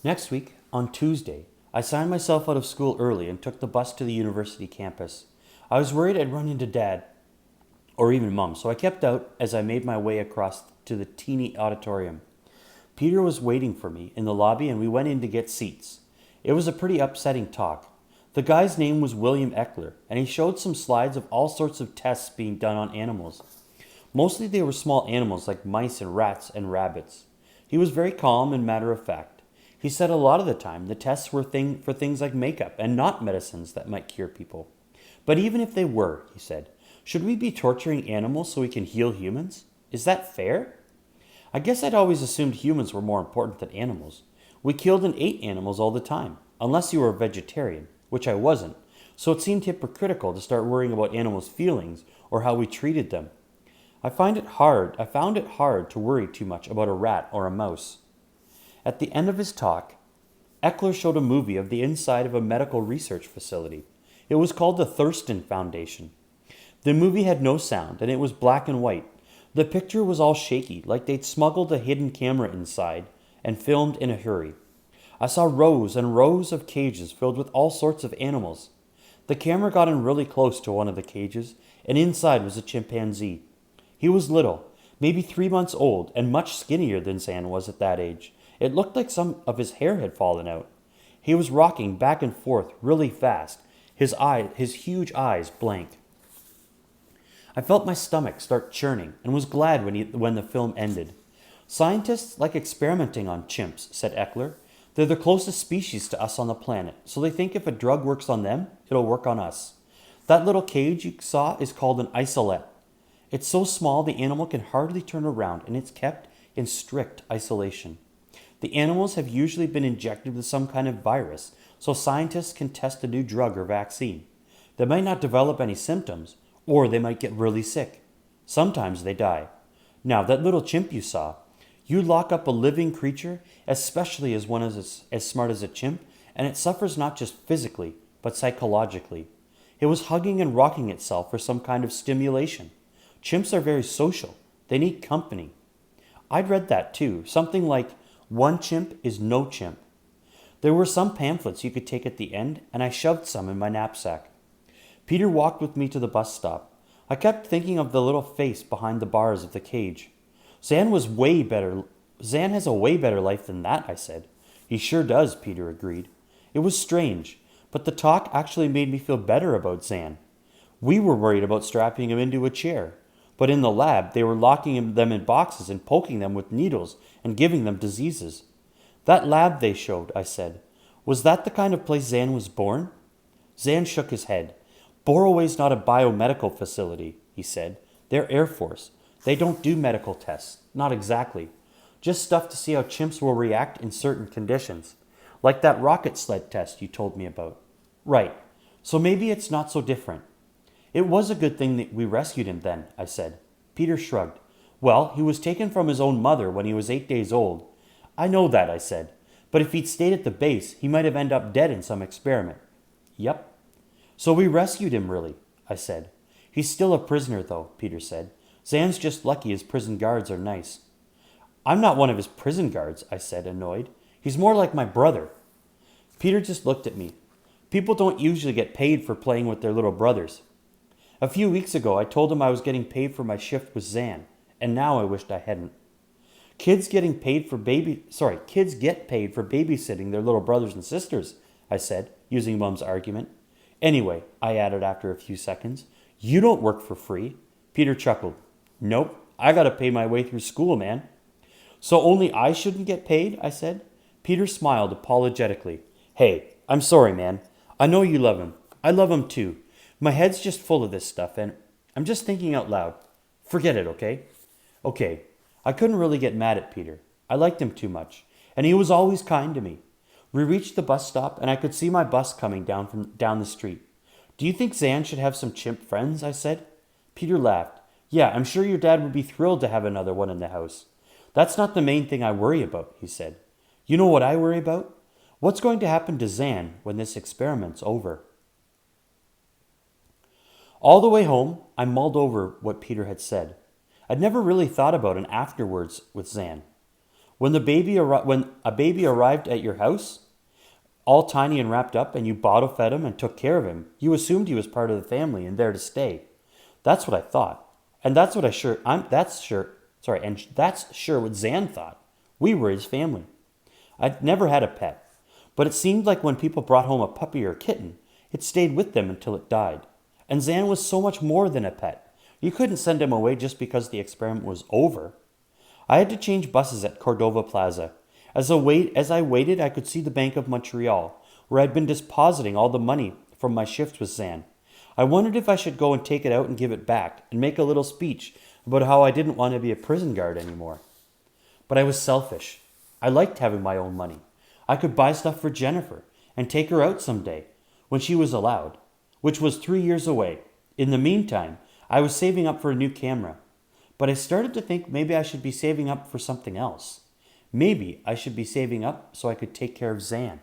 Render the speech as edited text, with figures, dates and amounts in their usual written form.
Next week, on Tuesday, I signed myself out of school early and took the bus to the university campus. I was worried I'd run into Dad or even Mom, so I kept out as I made my way across to the teeny auditorium. Peter was waiting for me in the lobby and we went in to get seats. It was a pretty upsetting talk. The guy's name was William Eckler, and he showed some slides of all sorts of tests being done on animals. Mostly they were small animals like mice and rats and rabbits. He was very calm and matter of fact. He said a lot of the time the tests were for things like makeup and not medicines that might cure people. But even if they were, he said, should we be torturing animals so we can heal humans? Is that fair? I guess I'd always assumed humans were more important than animals. We killed and ate animals all the time, unless you were a vegetarian, which I wasn't, so it seemed hypocritical to start worrying about animals' feelings or how we treated them. I found it hard to worry too much about a rat or a mouse. At the end of his talk, Eckler showed a movie of the inside of a medical research facility. It was called the Thurston Foundation. The movie had no sound, and it was black and white. The picture was all shaky, like they'd smuggled a hidden camera inside and filmed in a hurry. I saw rows and rows of cages filled with all sorts of animals. The camera got in really close to one of the cages, and inside was a chimpanzee. He was little, maybe 3 months old, and much skinnier than Zan was at that age. It looked like some of his hair had fallen out. He was rocking back and forth really fast, his huge eyes blank. I felt my stomach start churning and was glad when the film ended. Scientists like experimenting on chimps, said Eckler. They're the closest species to us on the planet, so they think if a drug works on them, it'll work on us. That little cage you saw is called an isolette. It's so small the animal can hardly turn around, and it's kept in strict isolation. The animals have usually been injected with some kind of virus, so scientists can test a new drug or vaccine. They might not develop any symptoms, or they might get really sick. Sometimes they die. Now, that little chimp you saw, you lock up a living creature, especially as one as smart as a chimp, and it suffers not just physically, but psychologically. It was hugging and rocking itself for some kind of stimulation. Chimps are very social. They need company. I'd read that too, something like, one chimp is no chimp. There were some pamphlets you could take at the end, and I shoved some in my knapsack. Peter walked with me to the bus stop. I kept thinking of the little face behind the bars of the cage. Zan has a way better life than that, I said. He sure does, Peter agreed. It was strange, but the talk actually made me feel better about Zan. We were worried about strapping him into a chair, but in the lab they were locking them in boxes and poking them with needles and giving them diseases. That lab they showed, I said, was that the kind of place Zan was born? Zan shook his head. Borroway's not a biomedical facility, he said. They're Air Force. They don't do medical tests. Not exactly. Just stuff to see how chimps will react in certain conditions. Like that rocket sled test you told me about. Right. So maybe it's not so different. It was a good thing that we rescued him then, I said. Peter shrugged. Well, he was taken from his own mother when he was 8 days old. I know that, I said. But if he'd stayed at the base, he might have ended up dead in some experiment. Yep. So we rescued him, really, I said. He's still a prisoner, though, Peter said. Zan's just lucky his prison guards are nice. I'm not one of his prison guards, I said, annoyed. He's more like my brother. Peter just looked at me. People don't usually get paid for playing with their little brothers. A few weeks ago, I told him I was getting paid for my shift with Zan, and now I wished I hadn't. Kids get paid for babysitting their little brothers and sisters, I said, using Mum's argument. Anyway, I added after a few seconds, you don't work for free. Peter chuckled. Nope, I gotta pay my way through school, man. So only I shouldn't get paid, I said. Peter smiled apologetically. Hey, I'm sorry, man. I know you love him. I love him too. My head's just full of this stuff, and I'm just thinking out loud. Forget it, okay? Okay. I couldn't really get mad at Peter. I liked him too much, and he was always kind to me. We reached the bus stop, and I could see my bus coming down the street. Do you think Zan should have some chimp friends? I said. Peter laughed. Yeah, I'm sure your dad would be thrilled to have another one in the house. That's not the main thing I worry about, he said. You know what I worry about? What's going to happen to Zan when this experiment's over? All the way home, I mulled over what Peter had said. I'd never really thought about an afterwards with Zan. When a baby arrived at your house, all tiny and wrapped up, and you bottle fed him and took care of him, you assumed he was part of the family and there to stay. That's what I thought. And that's what I sure I'm that's sure sorry, and that's sure what Zan thought. We were his family. I'd never had a pet, but it seemed like when people brought home a puppy or a kitten, it stayed with them until it died. And Zan was so much more than a pet. You couldn't send him away just because the experiment was over. I had to change buses at Cordova Plaza. As I waited, I could see the Bank of Montreal, where I'd been depositing all the money from my shifts with Zan. I wondered if I should go and take it out and give it back, and make a little speech about how I didn't want to be a prison guard anymore. But I was selfish. I liked having my own money. I could buy stuff for Jennifer and take her out someday, when she was allowed, which was 3 years away. In the meantime, I was saving up for a new camera. But I started to think maybe I should be saving up for something else. Maybe I should be saving up so I could take care of Zan.